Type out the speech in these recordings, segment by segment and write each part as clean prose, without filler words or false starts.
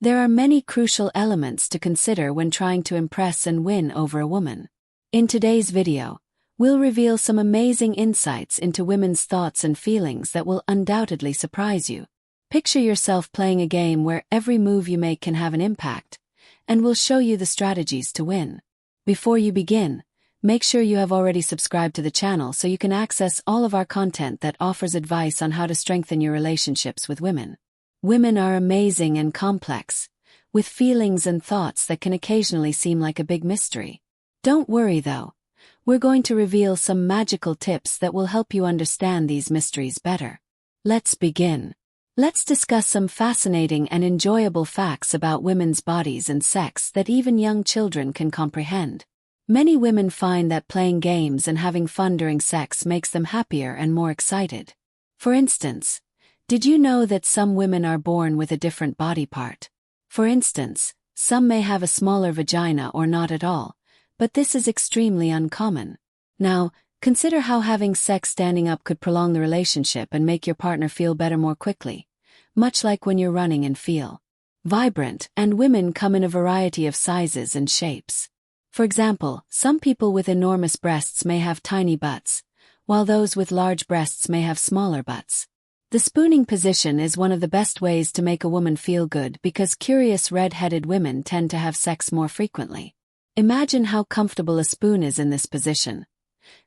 There are many crucial elements to consider when trying to impress and win over a woman. In today's video, we'll reveal some amazing insights into women's thoughts and feelings that will undoubtedly surprise you. Picture yourself playing a game where every move you make can have an impact, and we'll show you the strategies to win. Before you begin, make sure you have already subscribed to the channel so you can access all of our content that offers advice on how to strengthen your relationships with women. Women are amazing and complex, with feelings and thoughts that can occasionally seem like a big mystery. Don't worry though, we're going to reveal some magical tips that will help you understand these mysteries better. Let's begin. Let's discuss some fascinating and enjoyable facts about women's bodies and sex that even young children can comprehend. Many women find that playing games and having fun during sex makes them happier and more excited. For instance, did you know that some women are born with a different body part? For instance, some may have a smaller vagina or not at all, but this is extremely uncommon. Now, consider how having sex standing up could prolong the relationship and make your partner feel better more quickly, much like when you're running and feel vibrant, and women come in a variety of sizes and shapes. For example, some people with enormous breasts may have tiny butts, while those with large breasts may have smaller butts. The spooning position is one of the best ways to make a woman feel good because curious red-headed women tend to have sex more frequently. Imagine how comfortable a spoon is in this position.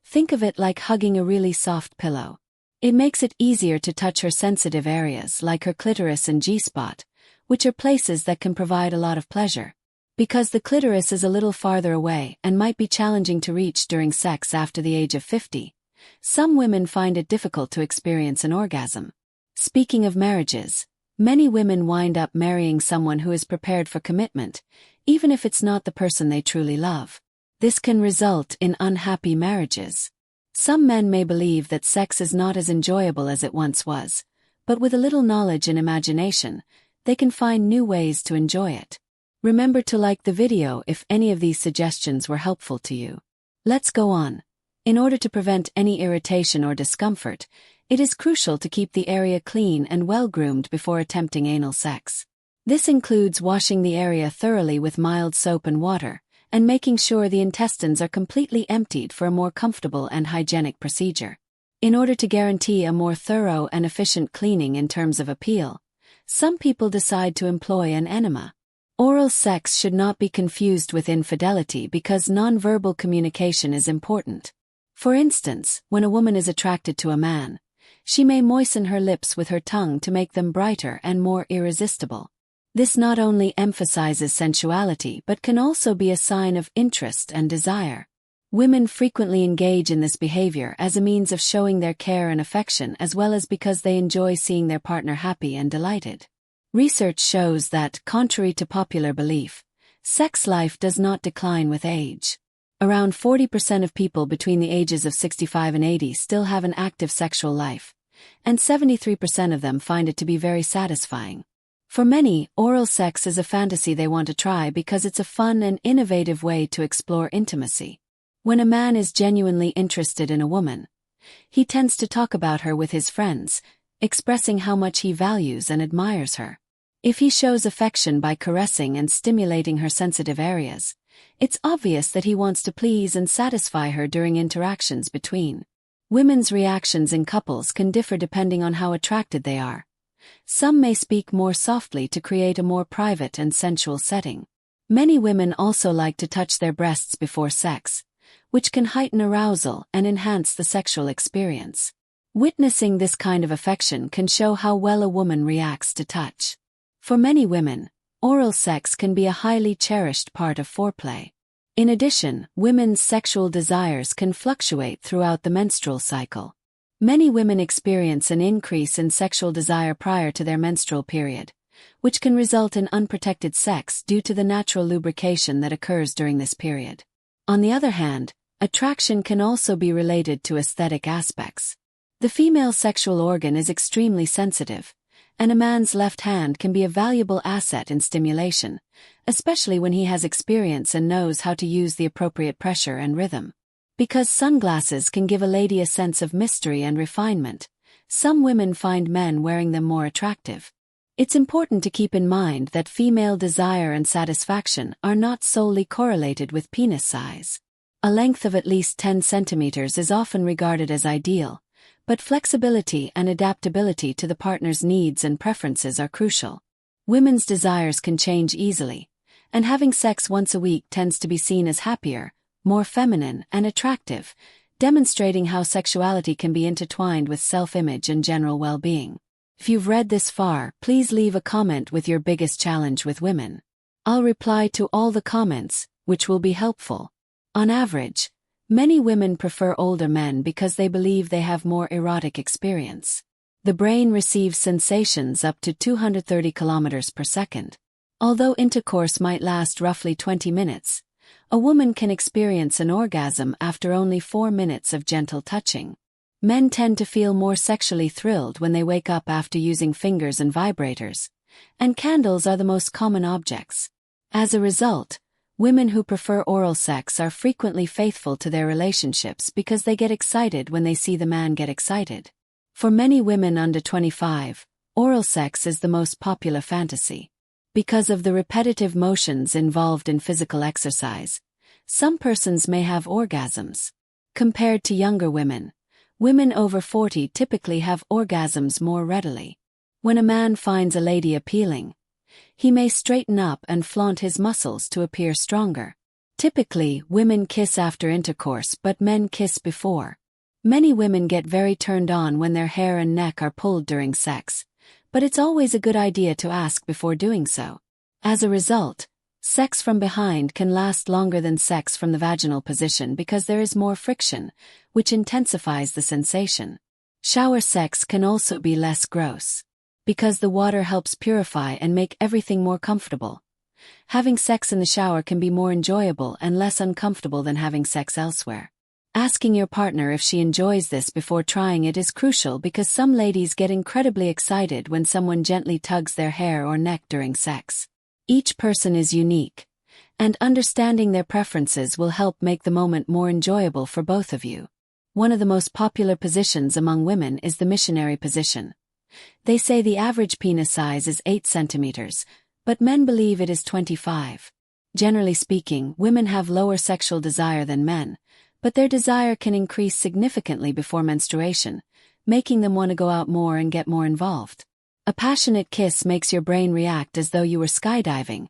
Think of it like hugging a really soft pillow. It makes it easier to touch her sensitive areas like her clitoris and G-spot, which are places that can provide a lot of pleasure. Because the clitoris is a little farther away and might be challenging to reach during sex after the age of 50, some women find it difficult to experience an orgasm. Speaking of marriages, many women wind up marrying someone who is prepared for commitment, even if it's not the person they truly love. This can result in unhappy marriages. Some men may believe that sex is not as enjoyable as it once was, but with a little knowledge and imagination, they can find new ways to enjoy it. Remember to like the video if any of these suggestions were helpful to you. Let's go on. In order to prevent any irritation or discomfort, it is crucial to keep the area clean and well-groomed before attempting anal sex. This includes washing the area thoroughly with mild soap and water, and making sure the intestines are completely emptied for a more comfortable and hygienic procedure. In order to guarantee a more thorough and efficient cleaning in terms of appeal, some people decide to employ an enema. Oral sex should not be confused with infidelity because nonverbal communication is important. For instance, when a woman is attracted to a man, she may moisten her lips with her tongue to make them brighter and more irresistible. This not only emphasizes sensuality but can also be a sign of interest and desire. Women frequently engage in this behavior as a means of showing their care and affection as well as because they enjoy seeing their partner happy and delighted. Research shows that, contrary to popular belief, sex life does not decline with age. Around 40% of people between the ages of 65 and 80 still have an active sexual life, and 73% of them find it to be very satisfying. For many, oral sex is a fantasy they want to try because it's a fun and innovative way to explore intimacy. When a man is genuinely interested in a woman, he tends to talk about her with his friends, expressing how much he values and admires her. If he shows affection by caressing and stimulating her sensitive areas, it's obvious that he wants to please and satisfy her during interactions between. Women's reactions in couples can differ depending on how attracted they are. Some may speak more softly to create a more private and sensual setting. Many women also like to touch their breasts before sex, which can heighten arousal and enhance the sexual experience. Witnessing this kind of affection can show how well a woman reacts to touch. For many women, oral sex can be a highly cherished part of foreplay. In addition, women's sexual desires can fluctuate throughout the menstrual cycle. Many women experience an increase in sexual desire prior to their menstrual period, which can result in unprotected sex due to the natural lubrication that occurs during this period. On the other hand, attraction can also be related to aesthetic aspects. The female sexual organ is extremely sensitive, and a man's left hand can be a valuable asset in stimulation, especially when he has experience and knows how to use the appropriate pressure and rhythm. Because sunglasses can give a lady a sense of mystery and refinement, some women find men wearing them more attractive. It's important to keep in mind that female desire and satisfaction are not solely correlated with penis size. A length of at least 10 centimeters is often regarded as ideal, but flexibility and adaptability to the partner's needs and preferences are crucial. Women's desires can change easily, and having sex once a week tends to be seen as happier, more feminine, and attractive, demonstrating how sexuality can be intertwined with self-image and general well-being. If you've read this far, please leave a comment with your biggest challenge with women. I'll reply to all the comments, which will be helpful. On average, many women prefer older men because they believe they have more erotic experience. The brain receives sensations up to 230 kilometers per second. Although intercourse might last roughly 20 minutes, a woman can experience an orgasm after only 4 minutes of gentle touching. Men tend to feel more sexually thrilled when they wake up after using fingers and vibrators, and candles are the most common objects. As a result, women who prefer oral sex are frequently faithful to their relationships because they get excited when they see the man get excited. For many women under 25, oral sex is the most popular fantasy. Because of the repetitive motions involved in physical exercise, some persons may have orgasms. Compared to younger women, women over 40 typically have orgasms more readily. When a man finds a lady appealing, he may straighten up and flaunt his muscles to appear stronger. Typically, women kiss after intercourse, but men kiss before. Many women get very turned on when their hair and neck are pulled during sex, but it's always a good idea to ask before doing so. As a result, sex from behind can last longer than sex from the vaginal position because there is more friction, which intensifies the sensation. Shower sex can also be less gross. Because the water helps purify and make everything more comfortable. Having sex in the shower can be more enjoyable and less uncomfortable than having sex elsewhere. Asking your partner if she enjoys this before trying it is crucial because some ladies get incredibly excited when someone gently tugs their hair or neck during sex. Each person is unique, and understanding their preferences will help make the moment more enjoyable for both of you. One of the most popular positions among women is the missionary position. They say the average penis size is 8 centimeters, but men believe it is 25. Generally speaking, women have lower sexual desire than men, but their desire can increase significantly before menstruation, making them want to go out more and get more involved. A passionate kiss makes your brain react as though you were skydiving,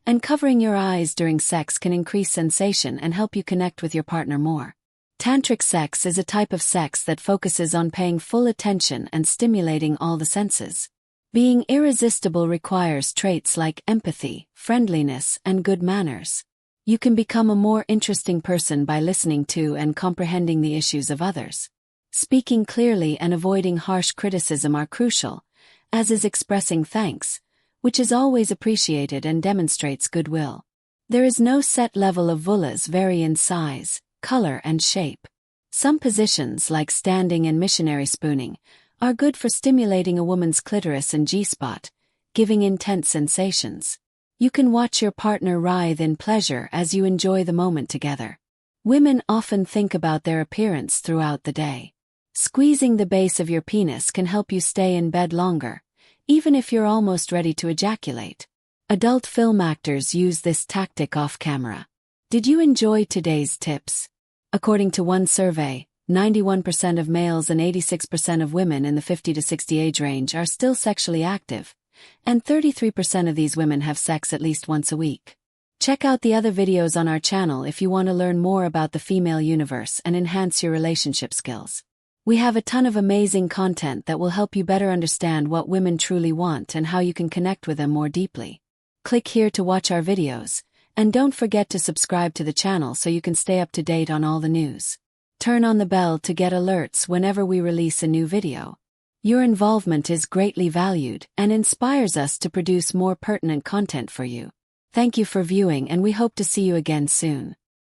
and covering your eyes during sex can increase sensation and help you connect with your partner more. Tantric sex is a type of sex that focuses on paying full attention and stimulating all the senses. Being irresistible requires traits like empathy, friendliness, and good manners. You can become a more interesting person by listening to and comprehending the issues of others. Speaking clearly and avoiding harsh criticism are crucial, as is expressing thanks, which is always appreciated and demonstrates goodwill. There is no set level of vulvas vary in size, color, and shape. Some positions, like standing and missionary spooning, are good for stimulating a woman's clitoris and G-spot, giving intense sensations. You can watch your partner writhe in pleasure as you enjoy the moment together. Women often think about their appearance throughout the day. Squeezing the base of your penis can help you stay in bed longer, even if you're almost ready to ejaculate. Adult film actors use this tactic off-camera. Did you enjoy today's tips? According to one survey, 91% of males and 86% of women in the 50 to 60 age range are still sexually active, and 33% of these women have sex at least once a week. Check out the other videos on our channel if you want to learn more about the female universe and enhance your relationship skills. We have a ton of amazing content that will help you better understand what women truly want and how you can connect with them more deeply. Click here to watch our videos, and don't forget to subscribe to the channel so you can stay up to date on all the news. Turn on the bell to get alerts whenever we release a new video. Your involvement is greatly valued and inspires us to produce more pertinent content for you. Thank you for viewing, and we hope to see you again soon.